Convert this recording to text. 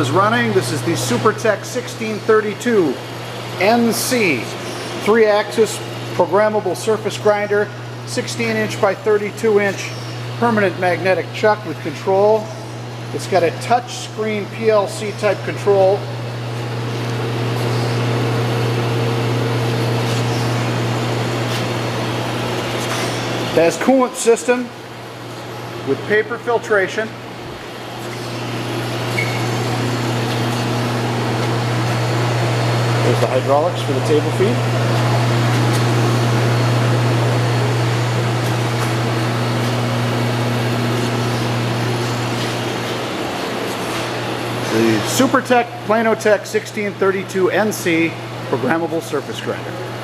is running. This is the Supertec 1632NC 3-axis programmable surface grinder, 16-inch by 32-inch permanent magnetic chuck with control. It's got a touch screen PLC type control. It has coolant system with paper filtration. There's the hydraulics for the table feed. The Supertec Planotec 1632NC programmable surface grinder.